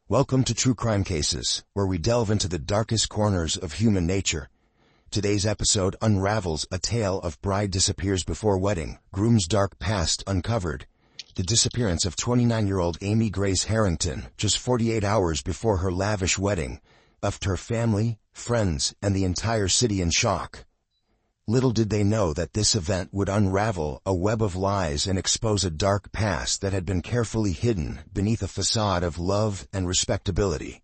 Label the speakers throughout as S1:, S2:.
S1: Welcome to True Crime Cases, where we delve into the darkest corners of human nature. Today's episode unravels a tale of bride disappears before wedding, groom's dark past uncovered. The disappearance of 29-year-old Amy Grace Harrington, just 48 hours before her lavish wedding, left her family, friends, and the entire city in shock. Little did they know that this event would unravel a web of lies and expose a dark past that had been carefully hidden beneath a facade of love and respectability.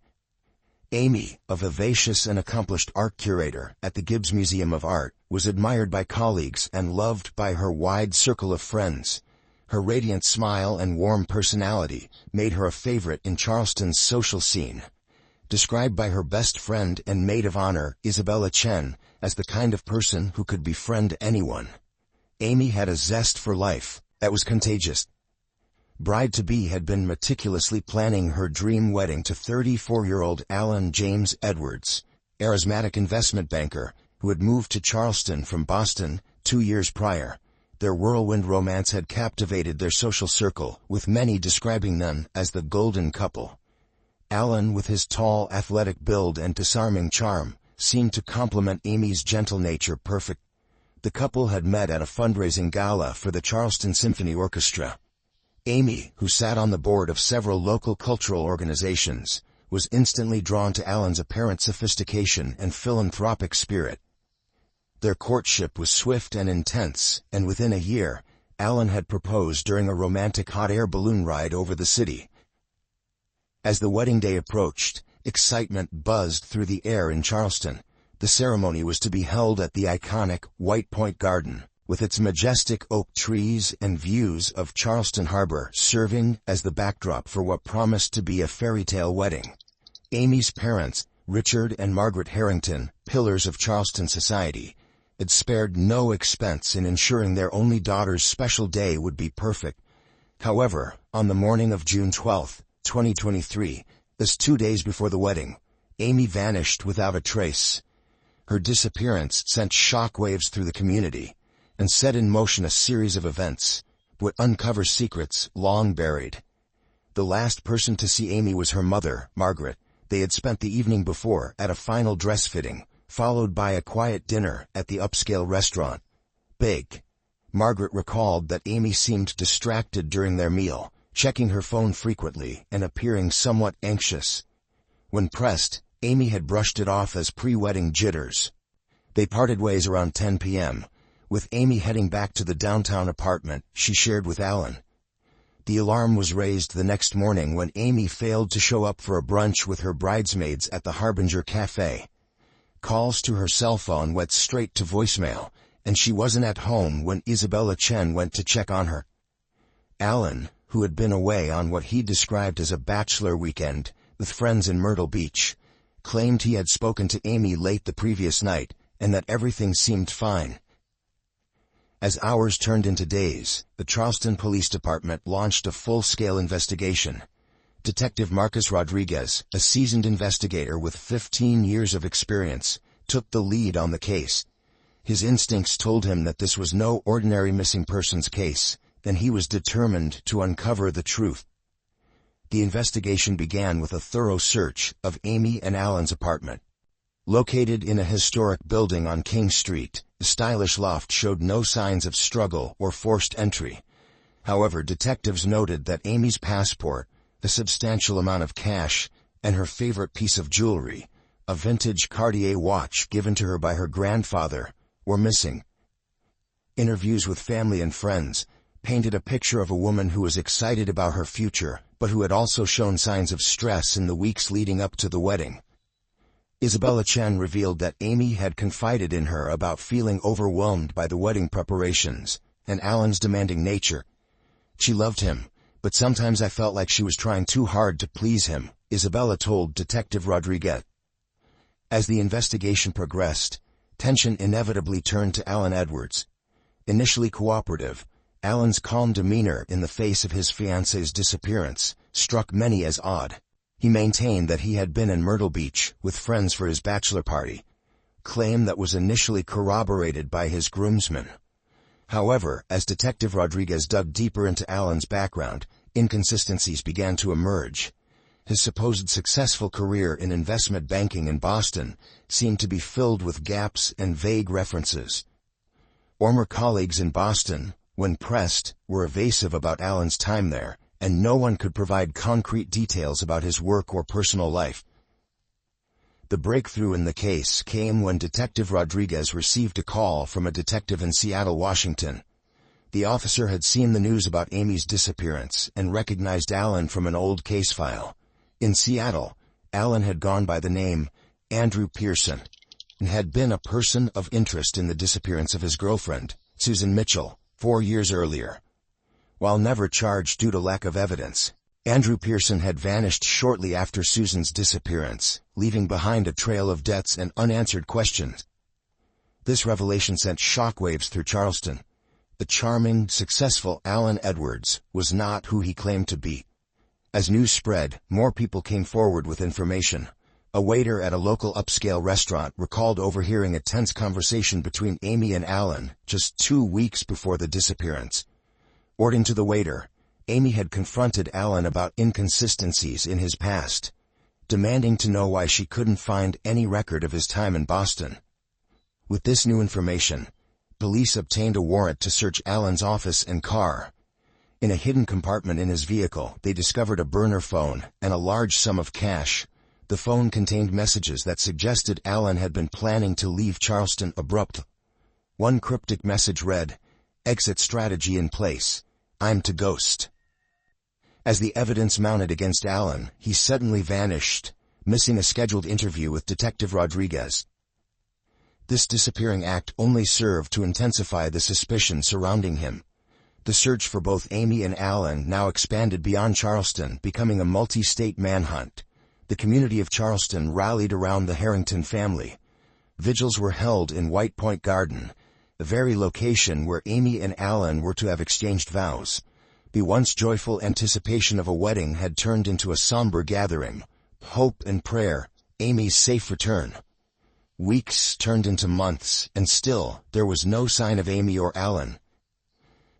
S1: Amy, a vivacious and accomplished art curator at the Gibbs Museum of Art, was admired by colleagues and loved by her wide circle of friends. Her radiant smile and warm personality made her a favorite in Charleston's social scene. Described by her best friend and maid of honor, Isabella Chen, as the kind of person who could befriend anyone. Amy had a zest for life that was contagious. Bride-to-be had been meticulously planning her dream wedding to 34-year-old Alan James Edwards, charismatic investment banker who had moved to Charleston from Boston 2 years prior. Their whirlwind romance had captivated their social circle, with many describing them as the golden couple. Alan, with his tall, athletic build and disarming charm, seemed to complement Amy's gentle nature perfect. The couple had met at a fundraising gala for the Charleston Symphony Orchestra. Amy, who sat on the board of several local cultural organizations, was instantly drawn to Alan's apparent sophistication and philanthropic spirit. Their courtship was swift and intense, and within a year, Alan had proposed during a romantic hot air balloon ride over the city. As the wedding day approached, excitement buzzed through the air in Charleston. The ceremony was to be held at the iconic White Point Garden, with its majestic oak trees and views of Charleston Harbor serving as the backdrop for what promised to be a fairy tale wedding. Amy's parents, Richard and Margaret Harrington, pillars of Charleston society, had spared no expense in ensuring their only daughter's special day would be perfect. However, on the morning of June 12, 2023, just 2 days before the wedding, Amy vanished without a trace. Her disappearance sent shockwaves through the community and set in motion a series of events that would uncover secrets long buried. The last person to see Amy was her mother, Margaret. They had spent the evening before at a final dress fitting, followed by a quiet dinner at the upscale restaurant. Big. Margaret recalled that Amy seemed distracted during their meal, checking her phone frequently and appearing somewhat anxious. When pressed, Amy had brushed it off as pre-wedding jitters. They parted ways around 10 p.m., with Amy heading back to the downtown apartment she shared with Alan. The alarm was raised the next morning when Amy failed to show up for a brunch with her bridesmaids at the Harbinger Cafe. Calls to her cell phone went straight to voicemail, and she wasn't at home when Isabella Chen went to check on her. Alan, who had been away on what he described as a bachelor weekend with friends in Myrtle Beach, claimed he had spoken to Amy late the previous night and that everything seemed fine. As hours turned into days, the Charleston Police Department launched a full-scale investigation. Detective Marcus Rodriguez, a seasoned investigator with 15 years of experience, took the lead on the case. His instincts told him that this was no ordinary missing persons case, and he was determined to uncover the truth. The investigation began with a thorough search of Amy and Alan's apartment. Located in a historic building on King Street, the stylish loft showed no signs of struggle or forced entry. However, detectives noted that Amy's passport, a substantial amount of cash, and her favorite piece of jewelry, a vintage Cartier watch given to her by her grandfather, were missing. Interviews with family and friends painted a picture of a woman who was excited about her future, but who had also shown signs of stress in the weeks leading up to the wedding. Isabella Chen revealed that Amy had confided in her about feeling overwhelmed by the wedding preparations and Alan's demanding nature. She loved him, but sometimes I felt like she was trying too hard to please him, Isabella told Detective Rodriguez. As the investigation progressed, tension inevitably turned to Alan Edwards. Initially cooperative, Alan's calm demeanor in the face of his fiancée's disappearance struck many as odd. He maintained that he had been in Myrtle Beach with friends for his bachelor party, claim that was initially corroborated by his groomsmen. However, as Detective Rodriguez dug deeper into Alan's background, inconsistencies began to emerge. His supposed successful career in investment banking in Boston seemed to be filled with gaps and vague references. Former colleagues in Boston, when pressed, were evasive about Allen's time there, and no one could provide concrete details about his work or personal life. The breakthrough in the case came when Detective Rodriguez received a call from a detective in Seattle, Washington. The officer had seen the news about Amy's disappearance and recognized Allen from an old case file. In Seattle, Allen had gone by the name Andrew Pearson and had been a person of interest in the disappearance of his girlfriend, Susan Mitchell, 4 years earlier. While never charged due to lack of evidence, Andrew Pearson had vanished shortly after Susan's disappearance, leaving behind a trail of debts and unanswered questions. This revelation sent shockwaves through Charleston. The charming, successful Allen Edwards was not who he claimed to be. As news spread, more people came forward with information. A waiter at a local upscale restaurant recalled overhearing a tense conversation between Amy and Allen just 2 weeks before the disappearance. According to the waiter, Amy had confronted Allen about inconsistencies in his past, demanding to know why she couldn't find any record of his time in Boston. With this new information, police obtained a warrant to search Allen's office and car. In a hidden compartment in his vehicle, they discovered a burner phone and a large sum of cash. The phone contained messages that suggested Allen had been planning to leave Charleston abruptly. One cryptic message read, "Exit strategy in place. I'm to ghost." As the evidence mounted against Allen, he suddenly vanished, missing a scheduled interview with Detective Rodriguez. This disappearing act only served to intensify the suspicion surrounding him. The search for both Amy and Allen now expanded beyond Charleston, becoming a multi-state manhunt. The community of Charleston rallied around the Harrington family. Vigils were held in White Point Garden, the very location where Amy and Allen were to have exchanged vows. The once joyful anticipation of a wedding had turned into a somber gathering. Hope and prayer, Amy's safe return. Weeks turned into months, and still, there was no sign of Amy or Allen.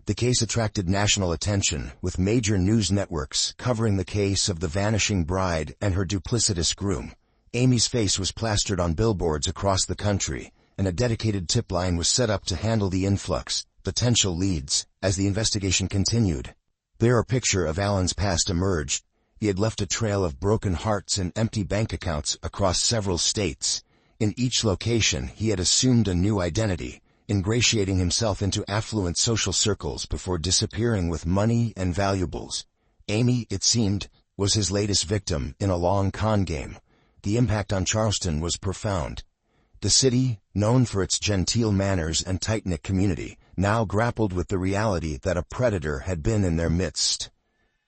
S1: The case attracted national attention, with major news networks covering the case of the vanishing bride and her duplicitous groom. Amy's face was plastered on billboards across the country, and a dedicated tip line was set up to handle the influx, potential leads, as the investigation continued. There, picture of Allen's past emerged. He had left a trail of broken hearts and empty bank accounts across several states. In each location, he had assumed a new identity, ingratiating himself into affluent social circles before disappearing with money and valuables. Amy, it seemed, was his latest victim in a long con game. The impact on Charleston was profound. The city, known for its genteel manners and tight-knit community, now grappled with the reality that a predator had been in their midst.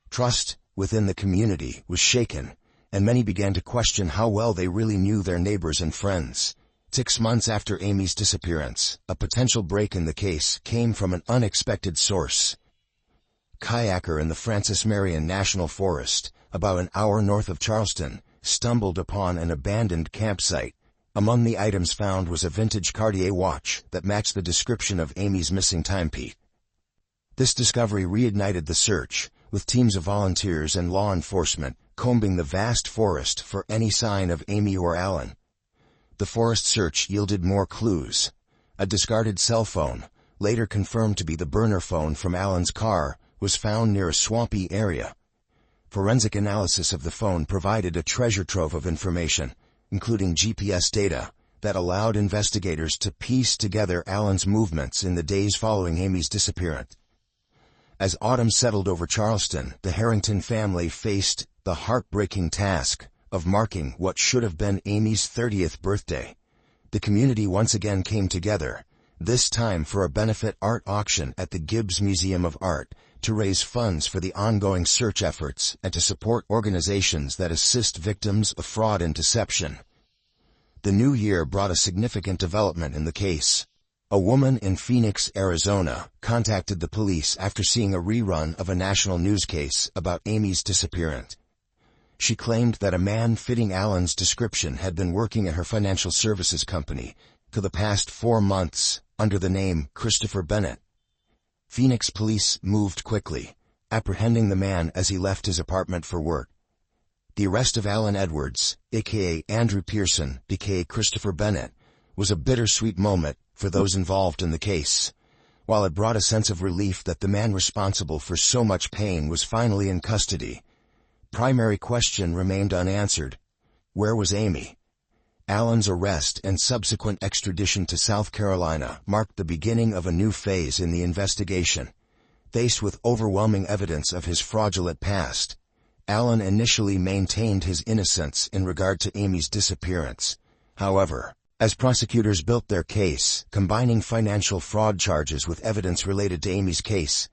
S1: Trust within the community was shaken, and many began to question how well they really knew their neighbors and friends. 6 months after Amy's disappearance, a potential break in the case came from an unexpected source. Kayaker in the Francis Marion National Forest, about an hour north of Charleston, stumbled upon an abandoned campsite. Among the items found was a vintage Cartier watch that matched the description of Amy's missing timepiece. This discovery reignited the search, with teams of volunteers and law enforcement combing the vast forest for any sign of Amy or Allen. The forest search yielded more clues. A discarded cell phone, later confirmed to be the burner phone from Allen's car, was found near a swampy area. Forensic analysis of the phone provided a treasure trove of information, including GPS data, that allowed investigators to piece together Allen's movements in the days following Amy's disappearance. As autumn settled over Charleston, the Harrington family faced the heartbreaking task of marking what should have been Amy's 30th birthday. The community once again came together, this time for a benefit art auction at the Gibbs Museum of Art, to raise funds for the ongoing search efforts and to support organizations that assist victims of fraud and deception. The new year brought a significant development in the case. A woman in Phoenix, Arizona, contacted the police after seeing a rerun of a national news case about Amy's disappearance. She claimed that a man fitting Allen's description had been working at her financial services company for the past 4 months under the name Christopher Bennett. Phoenix police moved quickly, apprehending the man as he left his apartment for work. The arrest of Alan Edwards, a.k.a. Andrew Pearson, a.k.a. Christopher Bennett, was a bittersweet moment for those involved in the case. While it brought a sense of relief that the man responsible for so much pain was finally in custody, primary question remained unanswered. Where was Amy? Alan's arrest and subsequent extradition to South Carolina marked the beginning of a new phase in the investigation. Faced with overwhelming evidence of his fraudulent past, Alan initially maintained his innocence in regard to Amy's disappearance. However, as prosecutors built their case, combining financial fraud charges with evidence related to Amy's case,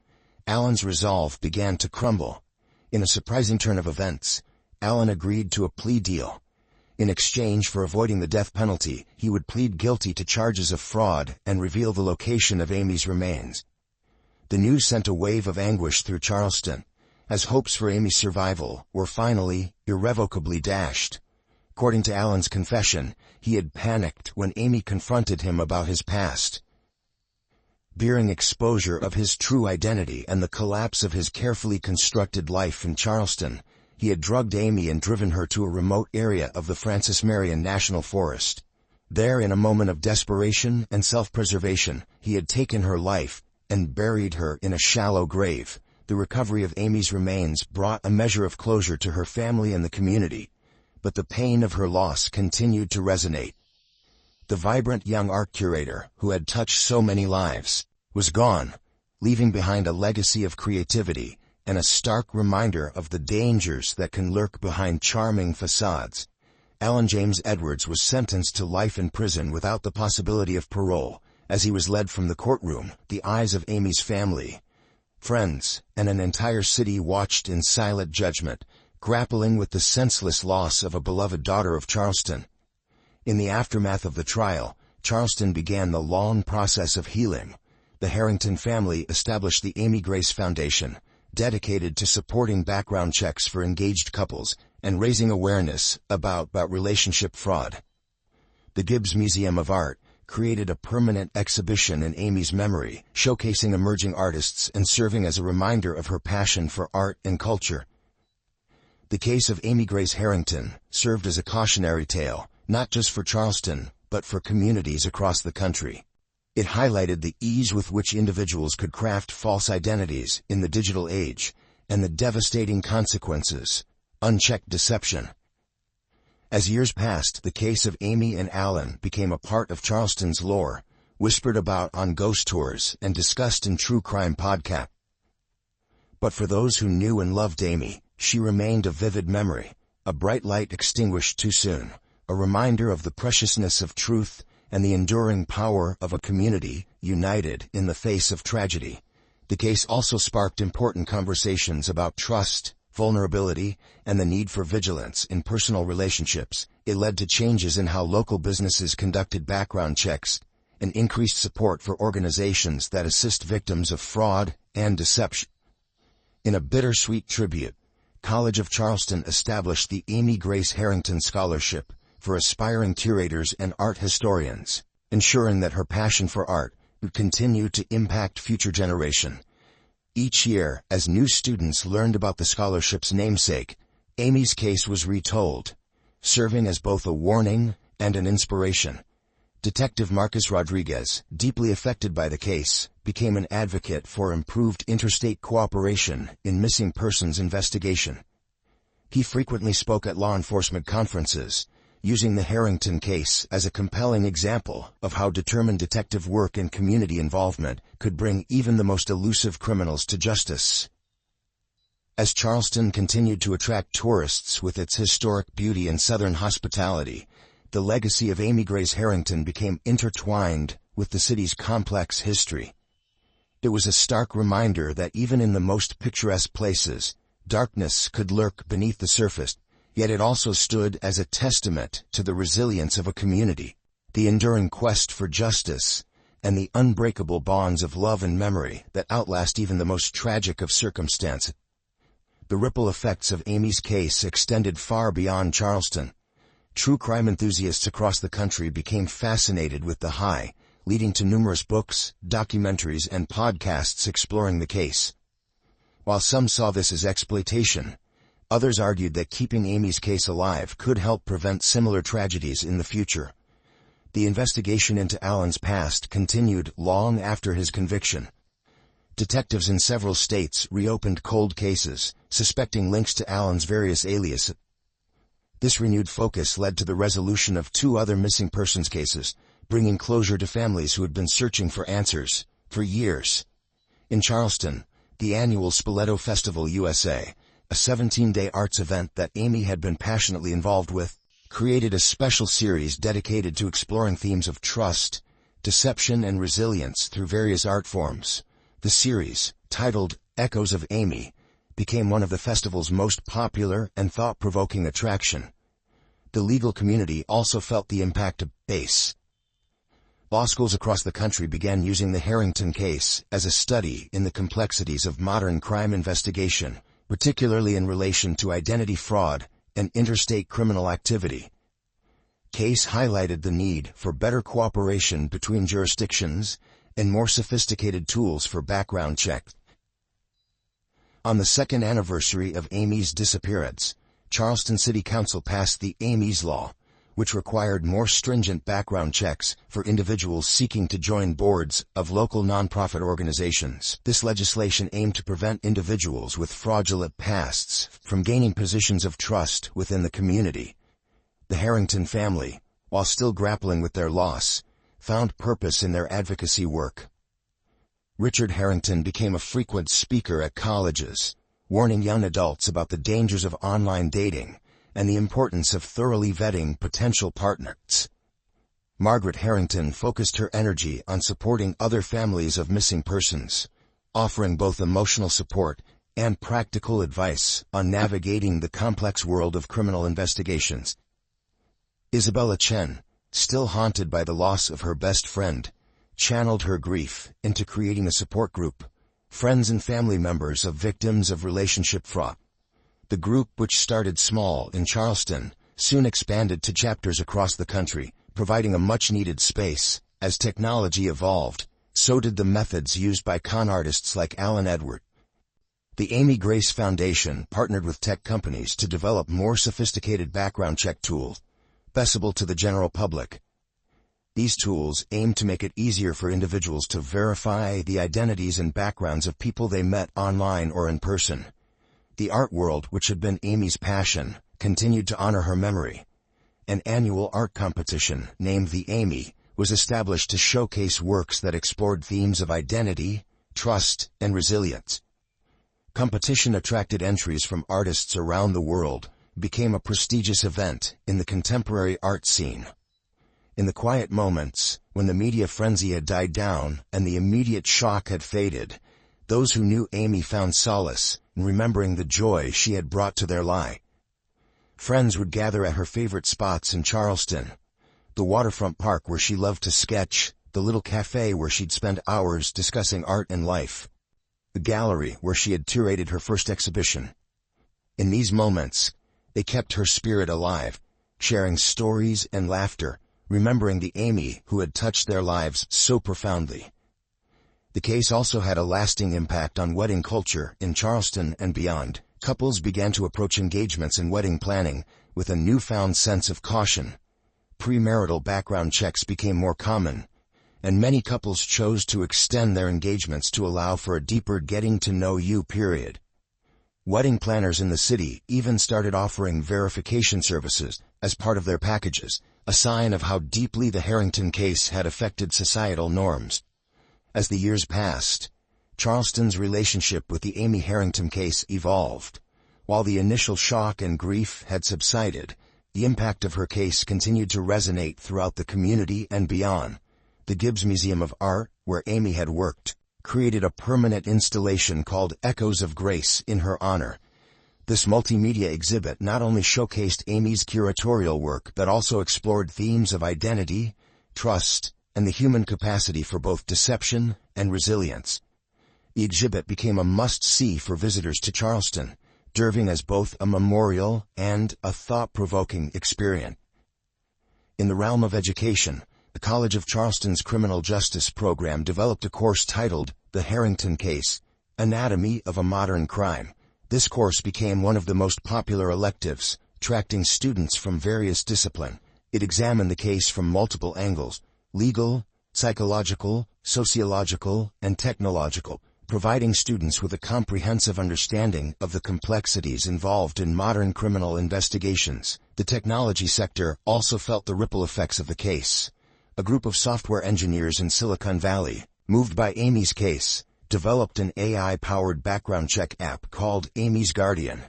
S1: Alan's resolve began to crumble. In a surprising turn of events, Alan agreed to a plea deal. In exchange for avoiding the death penalty, he would plead guilty to charges of fraud and reveal the location of Amy's remains. The news sent a wave of anguish through Charleston, as hopes for Amy's survival were finally, irrevocably dashed. According to Alan's confession, he had panicked when Amy confronted him about his past. Fearing exposure of his true identity and the collapse of his carefully constructed life in Charleston, he had drugged Amy and driven her to a remote area of the Francis Marion National Forest. There, in a moment of desperation and self-preservation, he had taken her life and buried her in a shallow grave. The recovery of Amy's remains brought a measure of closure to her family and the community, but the pain of her loss continued to resonate. The vibrant young art curator, who had touched so many lives, was gone, leaving behind a legacy of creativity and a stark reminder of the dangers that can lurk behind charming facades. Alan James Edwards was sentenced to life in prison without the possibility of parole. As he was led from the courtroom, the eyes of Amy's family, friends, and an entire city watched in silent judgment, grappling with the senseless loss of a beloved daughter of Charleston. In the aftermath of the trial, Charleston began the long process of healing. The Harrington family established the Amy Grace Foundation, dedicated to supporting background checks for engaged couples and raising awareness about relationship fraud. The Gibbs Museum of Art created a permanent exhibition in Amy's memory, showcasing emerging artists and serving as a reminder of her passion for art and culture. The case of Amy Grace Harrington served as a cautionary tale, not just for Charleston, but for communities across the country. It highlighted the ease with which individuals could craft false identities in the digital age, and the devastating consequences, unchecked deception. As years passed, the case of Amy and Alan became a part of Charleston's lore, whispered about on ghost tours and discussed in true crime podcasts. But for those who knew and loved Amy, she remained a vivid memory, a bright light extinguished too soon, a reminder of the preciousness of truth and the enduring power of a community united in the face of tragedy. The case also sparked important conversations about trust, vulnerability, and the need for vigilance in personal relationships. It led to changes in how local businesses conducted background checks and increased support for organizations that assist victims of fraud and deception. In a bittersweet tribute, College of Charleston established the Amy Grace Harrington Scholarship for aspiring curators and art historians, ensuring that her passion for art would continue to impact future generations. Each year, as new students learned about the scholarship's namesake, Amy's case was retold, serving as both a warning and an inspiration. Detective Marcus Rodriguez, deeply affected by the case, became an advocate for improved interstate cooperation in missing persons investigation. He frequently spoke at law enforcement conferences, using the Harrington case as a compelling example of how determined detective work and community involvement could bring even the most elusive criminals to justice. As Charleston continued to attract tourists with its historic beauty and southern hospitality, the legacy of Amy Grace Harrington became intertwined with the city's complex history. It was a stark reminder that even in the most picturesque places, darkness could lurk beneath the surface. Yet it also stood as a testament to the resilience of a community, the enduring quest for justice, and the unbreakable bonds of love and memory that outlast even the most tragic of circumstances. The ripple effects of Amy's case extended far beyond Charleston. True crime enthusiasts across the country became fascinated with the leading to numerous books, documentaries, and podcasts exploring the case. While some saw this as exploitation, Others argued that keeping Amy's case alive could help prevent similar tragedies in the future. The investigation into Alan's past continued long after his conviction. Detectives in several states reopened cold cases, suspecting links to Alan's various aliases. This renewed focus led to the resolution of 2 other missing persons cases, bringing closure to families who had been searching for answers for years. In Charleston, the annual Spoleto Festival USA, a 17-day arts event that Amy had been passionately involved with, created a special series dedicated to exploring themes of trust, deception, and resilience through various art forms. The series, titled Echoes of Amy, became one of the festival's most popular and thought-provoking attraction. The legal community also felt the impact of case. Law schools across the country began using the Harrington case as a study in the complexities of modern crime investigation, particularly in relation to identity fraud and interstate criminal activity. Case highlighted the need for better cooperation between jurisdictions and more sophisticated tools for background checks. On the 2nd anniversary of Amy's disappearance, Charleston City Council passed the Amy's Law, which required more stringent background checks for individuals seeking to join boards of local nonprofit organizations. This legislation aimed to prevent individuals with fraudulent pasts from gaining positions of trust within the community. The Harrington family, while still grappling with their loss, found purpose in their advocacy work. Richard Harrington became a frequent speaker at colleges, warning young adults about the dangers of online dating and the importance of thoroughly vetting potential partners. Margaret Harrington focused her energy on supporting other families of missing persons, offering both emotional support and practical advice on navigating the complex world of criminal investigations. Isabella Chen, still haunted by the loss of her best friend, channeled her grief into creating a support group, friends and family members of victims of relationship fraud. The group, which started small in Charleston, soon expanded to chapters across the country, providing a much-needed space. As technology evolved, so did the methods used by con artists like Alan Edward. The Amy Grace Foundation partnered with tech companies to develop more sophisticated background check tools, accessible to the general public. These tools aim to make it easier for individuals to verify the identities and backgrounds of people they met online or in person. The art world, which had been Amy's passion, continued to honor her memory. An annual art competition, named the Amy, was established to showcase works that explored themes of identity, trust, and resilience. Competition attracted entries from artists around the world, became a prestigious event in the contemporary art scene. In the quiet moments, when the media frenzy had died down and the immediate shock had faded, those who knew Amy found solace in remembering the joy she had brought to their life. Friends would gather at her favorite spots in Charleston: the waterfront park where she loved to sketch, the little cafe where she'd spend hours discussing art and life, the gallery where she had curated her first exhibition. In these moments, they kept her spirit alive, sharing stories and laughter, remembering the Amy who had touched their lives so profoundly. The case also had a lasting impact on wedding culture in Charleston and beyond. Couples began to approach engagements and wedding planning with a newfound sense of caution. Premarital background checks became more common, and many couples chose to extend their engagements to allow for a deeper getting-to-know-you period. Wedding planners in the city even started offering verification services as part of their packages, a sign of how deeply the Harrington case had affected societal norms. As the years passed, Charleston's relationship with the Amy Harrington case evolved. While the initial shock and grief had subsided, the impact of her case continued to resonate throughout the community and beyond. The Gibbs Museum of Art, where Amy had worked, created a permanent installation called Echoes of Grace in her honor. This multimedia exhibit not only showcased Amy's curatorial work but also explored themes of identity, trust, and the human capacity for both deception and resilience. The exhibit became a must-see for visitors to Charleston, serving as both a memorial and a thought-provoking experience. In the realm of education, the College of Charleston's Criminal Justice program developed a course titled The Harrington Case: Anatomy of a Modern Crime, This course became one of the most popular electives, attracting students from various disciplines. It examined the case from multiple angles: legal, psychological, sociological, and technological, providing students with a comprehensive understanding of the complexities involved in modern criminal investigations. The technology sector also felt the ripple effects of the case. A group of software engineers in Silicon Valley, moved by Amy's case, developed an AI-powered background check app called Amy's Guardian.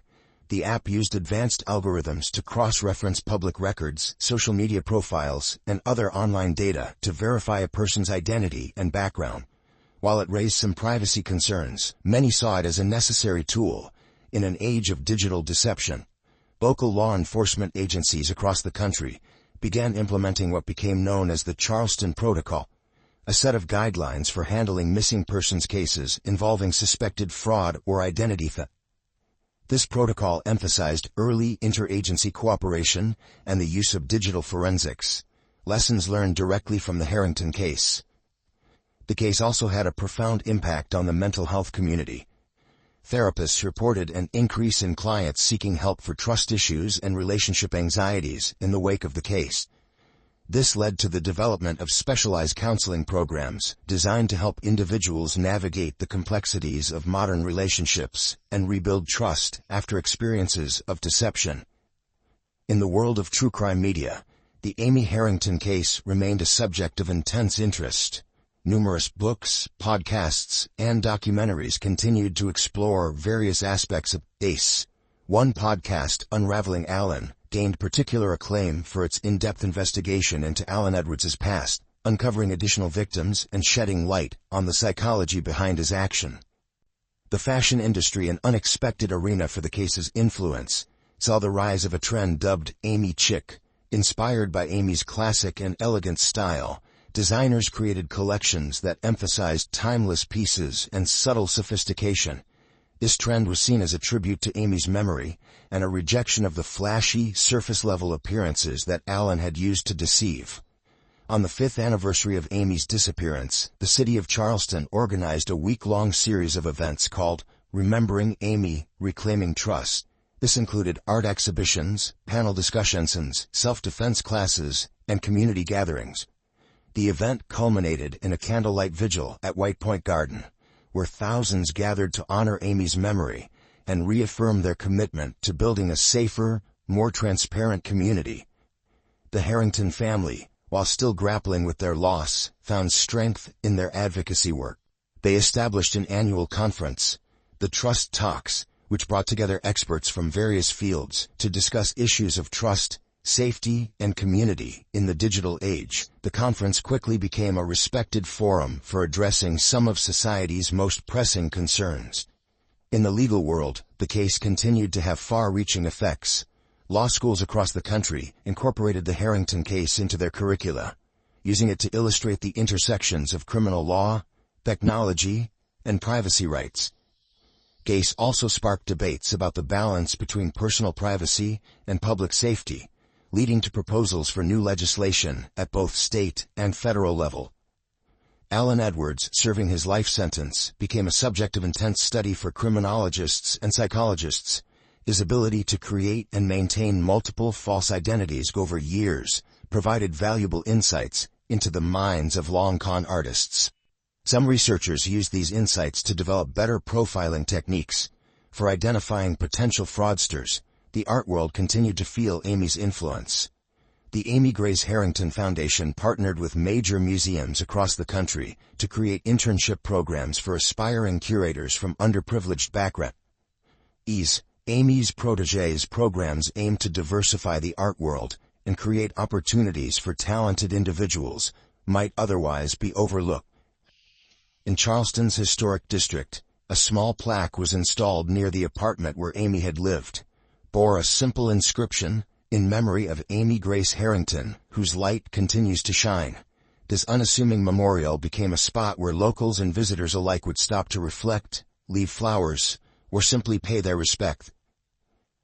S1: The app used advanced algorithms to cross-reference public records, social media profiles, and other online data to verify a person's identity and background. While it raised some privacy concerns, many saw it as a necessary tool in an age of digital deception. Local law enforcement agencies across the country began implementing what became known as the Charleston Protocol, a set of guidelines for handling missing persons cases involving suspected fraud or identity theft. This protocol emphasized early interagency cooperation and the use of digital forensics, lessons learned directly from the Harrington case. The case also had a profound impact on the mental health community. Therapists reported an increase in clients seeking help for trust issues and relationship anxieties in the wake of the case. This led to the development of specialized counseling programs designed to help individuals navigate the complexities of modern relationships and rebuild trust after experiences of deception. In the world of true crime media, the Amy Harrington case remained a subject of intense interest. Numerous books, podcasts, and documentaries continued to explore various aspects of the case. One podcast, Unraveling Alan, gained particular acclaim for its in-depth investigation into Alan Edwards' past, uncovering additional victims and shedding light on the psychology behind his action. The fashion industry, an unexpected arena for the case's influence, saw the rise of a trend dubbed Amy Chic. Inspired by Amy's classic and elegant style, designers created collections that emphasized timeless pieces and subtle sophistication. This trend was seen as a tribute to Amy's memory and a rejection of the flashy, surface-level appearances that Alan had used to deceive. On the 5th anniversary of Amy's disappearance, the city of Charleston organized a week-long series of events called Remembering Amy, Reclaiming Trust. This included art exhibitions, panel discussions, self-defense classes, and community gatherings. The event culminated in a candlelight vigil at White Point Garden, where thousands gathered to honor Amy's memory and reaffirm their commitment to building a safer, more transparent community. The Harrington family, while still grappling with their loss, found strength in their advocacy work. They established an annual conference, the Trust Talks, which brought together experts from various fields to discuss issues of trust, safety, and community in the digital age. The conference quickly became a respected forum for addressing some of society's most pressing concerns. In the legal world, the case continued to have far-reaching effects. Law schools across the country incorporated the Harrington case into their curricula, using it to illustrate the intersections of criminal law, technology, and privacy rights. The case also sparked debates about the balance between personal privacy and public safety, leading to proposals for new legislation at both state and federal level. Alan Edwards, serving his life sentence, became a subject of intense study for criminologists and psychologists. His ability to create and maintain multiple false identities over years provided valuable insights into the minds of long con artists. Some researchers used these insights to develop better profiling techniques for identifying potential fraudsters. The art world continued to feel Amy's influence. The Amy Grace Harrington Foundation partnered with major museums across the country to create internship programs for aspiring curators from underprivileged backgrounds. Amy's Protégés programs aim to diversify the art world and create opportunities for talented individuals might otherwise be overlooked. In Charleston's historic district, a small plaque was installed near the apartment where Amy had lived. Bore a simple inscription, "In memory of Amy Grace Harrington, whose light continues to shine." This unassuming memorial became a spot where locals and visitors alike would stop to reflect, leave flowers, or simply pay their respect.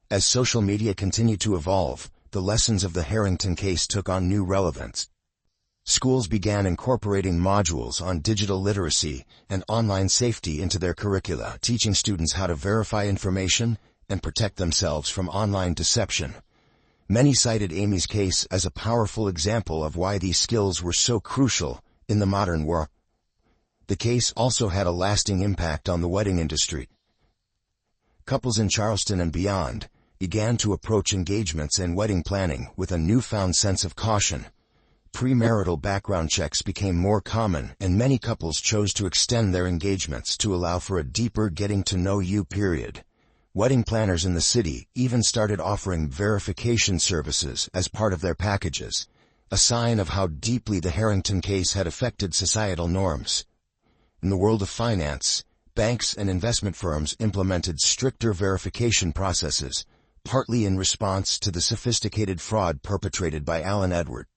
S1: As social media continued to evolve, the lessons of the Harrington case took on new relevance. Schools began incorporating modules on digital literacy and online safety into their curricula, teaching students how to verify information and protect themselves from online deception. Many cited Amy's case as a powerful example of why these skills were so crucial in the modern world. The case also had a lasting impact on the wedding industry. Couples in Charleston and beyond began to approach engagements and wedding planning with a newfound sense of caution. Premarital background checks became more common, and many couples chose to extend their engagements to allow for a deeper getting-to-know-you period. Wedding planners in the city even started offering verification services as part of their packages, a sign of how deeply the Harrington case had affected societal norms. In the world of finance, banks and investment firms implemented stricter verification processes, partly in response to the sophisticated fraud perpetrated by Alan Edward.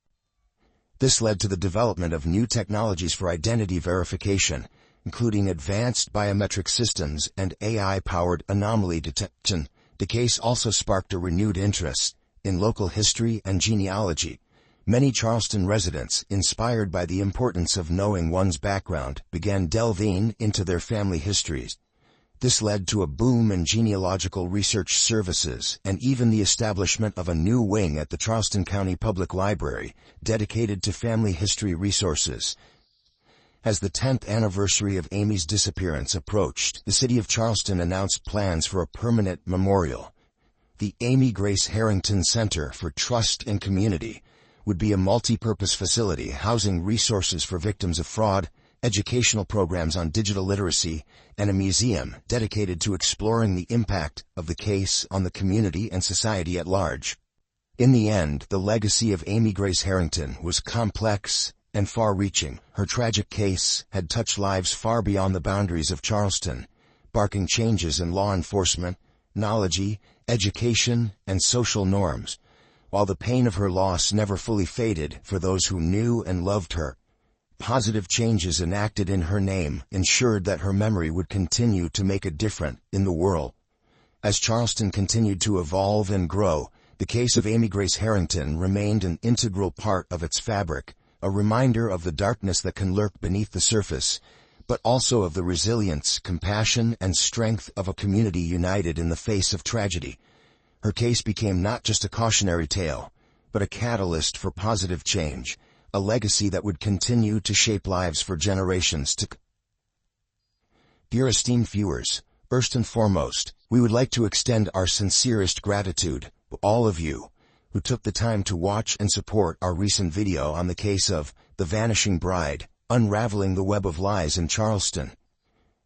S1: This led to the development of new technologies for identity verification, including advanced biometric systems and AI-powered anomaly detection. The case also sparked a renewed interest in local history and genealogy. Many Charleston residents, inspired by the importance of knowing one's background, began delving into their family histories. This led to a boom in genealogical research services and even the establishment of a new wing at the Charleston County Public Library dedicated to family history resources. As the 10th anniversary of Amy's disappearance approached, the city of Charleston announced plans for a permanent memorial. The Amy Grace Harrington Center for Trust and Community would be a multi-purpose facility housing resources for victims of fraud, educational programs on digital literacy, and a museum dedicated to exploring the impact of the case on the community and society at large. In the end, the legacy of Amy Grace Harrington was complex and far-reaching. Her tragic case had touched lives far beyond the boundaries of Charleston, sparking changes in law enforcement, knowledge, education, and social norms. While the pain of her loss never fully faded for those who knew and loved her, positive changes enacted in her name ensured that her memory would continue to make a difference in the world. As Charleston continued to evolve and grow, the case of Amy Grace Harrington remained an integral part of its fabric, a reminder of the darkness that can lurk beneath the surface, but also of the resilience, compassion, and strength of a community united in the face of tragedy. Her case became not just a cautionary tale, but a catalyst for positive change, a legacy that would continue to shape lives for generations to come. Dear esteemed viewers, first and foremost, we would like to extend our sincerest gratitude to all of you who took the time to watch and support our recent video on the case of The Vanishing Bride, Unraveling the Web of Lies in Charleston.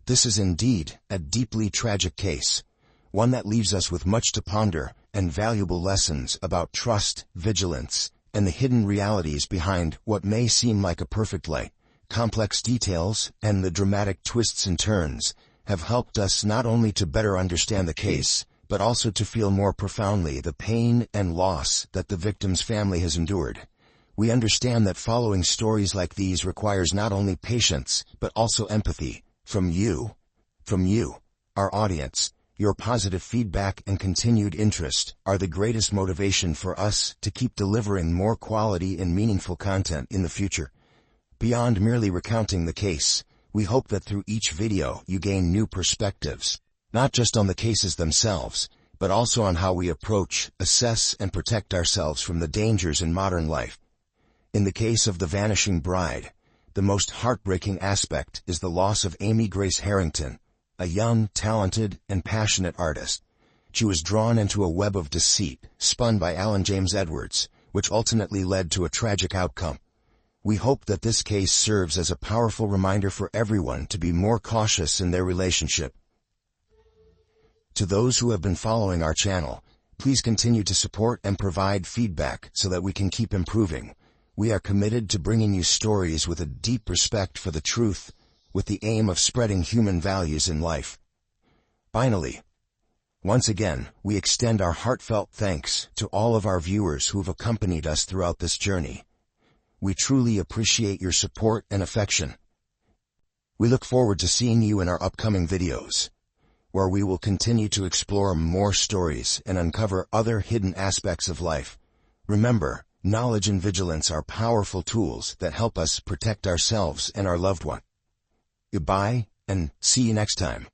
S1: This is indeed a deeply tragic case, one that leaves us with much to ponder and valuable lessons about trust, vigilance, and the hidden realities behind what may seem like a perfect life. Complex details and the dramatic twists and turns have helped us not only to better understand the case, but also to feel more profoundly the pain and loss that the victim's family has endured. We understand that following stories like these requires not only patience, but also empathy from you, our audience. Your positive feedback and continued interest are the greatest motivation for us to keep delivering more quality and meaningful content in the future. Beyond merely recounting the case, we hope that through each video you gain new perspectives, not just on the cases themselves, but also on how we approach, assess, and protect ourselves from the dangers in modern life. In the case of The Vanishing Bride, the most heartbreaking aspect is the loss of Amy Grace Harrington, a young, talented, and passionate artist. She was drawn into a web of deceit, spun by Alan James Edwards, which ultimately led to a tragic outcome. We hope that this case serves as a powerful reminder for everyone to be more cautious in their relationship. To those who have been following our channel, please continue to support and provide feedback so that we can keep improving. We are committed to bringing you stories with a deep respect for the truth, with the aim of spreading human values in life. Finally, once again, we extend our heartfelt thanks to all of our viewers who've accompanied us throughout this journey. We truly appreciate your support and affection. We look forward to seeing you in our upcoming videos, where we will continue to explore more stories and uncover other hidden aspects of life. Remember, Knowledge and vigilance are powerful tools that help us protect ourselves and our loved one. Goodbye, and see you next time.